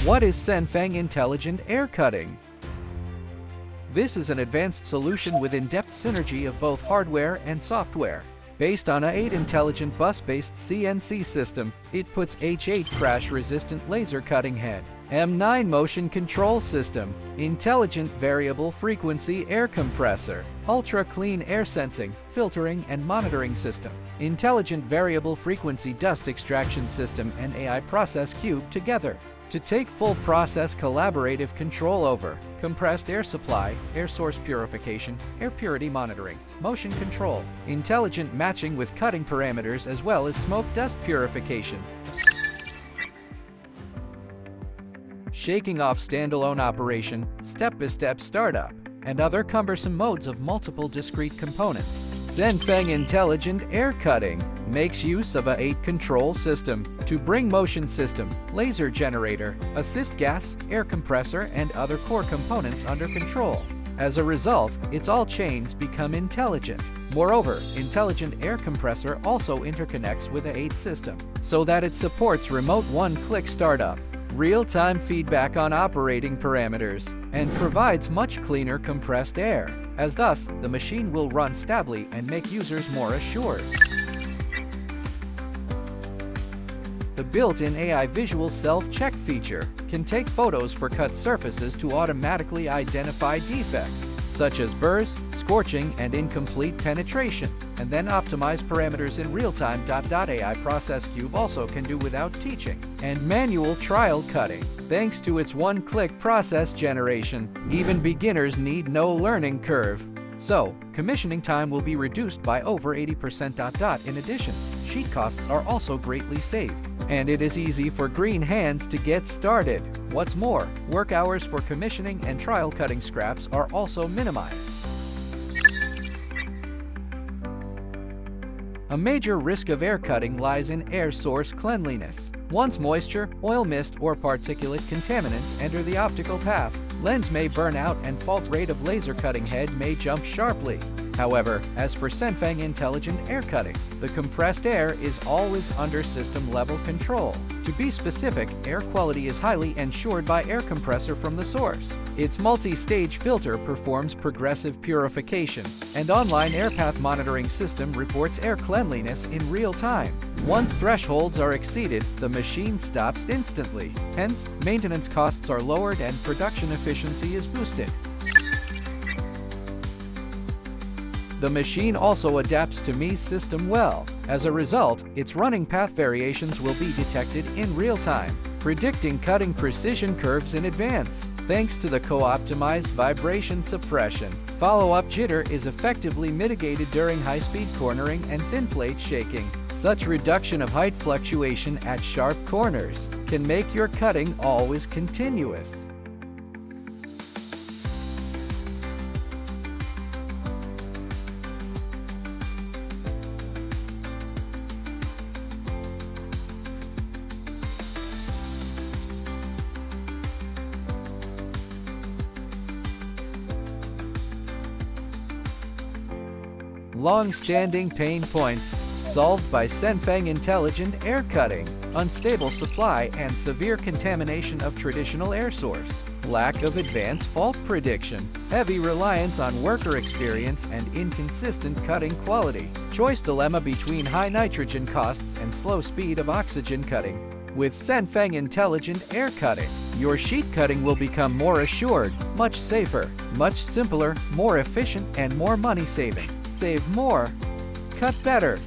What is SENFENG Intelligent Air Cutting? This is an advanced solution with in-depth synergy of both hardware and software. Based on a 8 intelligent bus-based CNC system, it puts H8 crash-resistant laser cutting head, M9 motion control system, intelligent variable frequency air compressor, ultra-clean air sensing, filtering and monitoring system, intelligent variable frequency dust extraction system and AI process cube together to take full process collaborative control over compressed air supply, air source purification, air purity monitoring, motion control, intelligent matching with cutting parameters as well as smoke dust purification. Shaking off standalone operation, step-by-step startup, and other cumbersome modes of multiple discrete components. SENFENG Intelligent Air Cutting makes use of a 8 control system to bring motion system, laser generator, assist gas, air compressor, and other core components under control. As a result, its all chains become intelligent. Moreover, intelligent air compressor also interconnects with the 8 system so that it supports remote one-click startup, real-time feedback on operating parameters, and provides much cleaner compressed air, as thus, the machine will run stably and make users more assured. The built-in AI visual self-check feature can take photos for cut surfaces to automatically identify defects, such as burrs, scorching, and incomplete penetration, and then optimize parameters in real-time. AI Process Cube also can do without teaching, and manual trial cutting. Thanks to its one-click process generation, even beginners need no learning curve. So, commissioning time will be reduced by over 80%. In addition, sheet costs are also greatly saved, and it is easy for green hands to get started. What's more, work hours for commissioning and trial cutting scraps are also minimized. A major risk of air cutting lies in air source cleanliness. Once moisture, oil mist, or particulate contaminants enter the optical path, lens may burn out and fault rate of laser cutting head may jump sharply. However, as for SENFENG Intelligent Air Cutting, the compressed air is always under system-level control. To be specific, air quality is highly ensured by air compressor from the source. Its multi-stage filter performs progressive purification, and online air path monitoring system reports air cleanliness in real time. Once thresholds are exceeded, the machine stops instantly. Hence, maintenance costs are lowered and production efficiency is boosted. The machine also adapts to ME's system well. As a result, its running path variations will be detected in real time, predicting cutting precision curves in advance. Thanks to the co-optimized vibration suppression, follow-up jitter is effectively mitigated during high-speed cornering and thin plate shaking. Such reduction of height fluctuation at sharp corners can make your cutting always continuous. Long-standing pain points solved by SENFENG Intelligent Air Cutting: unstable supply and severe contamination of traditional air source, lack of advanced fault prediction, heavy reliance on worker experience and inconsistent cutting quality, choice dilemma between high nitrogen costs and slow speed of oxygen cutting. With SENFENG Intelligent Air Cutting, your sheet cutting will become more assured, much safer, much simpler, more efficient, and more money-saving. Save more, cut better.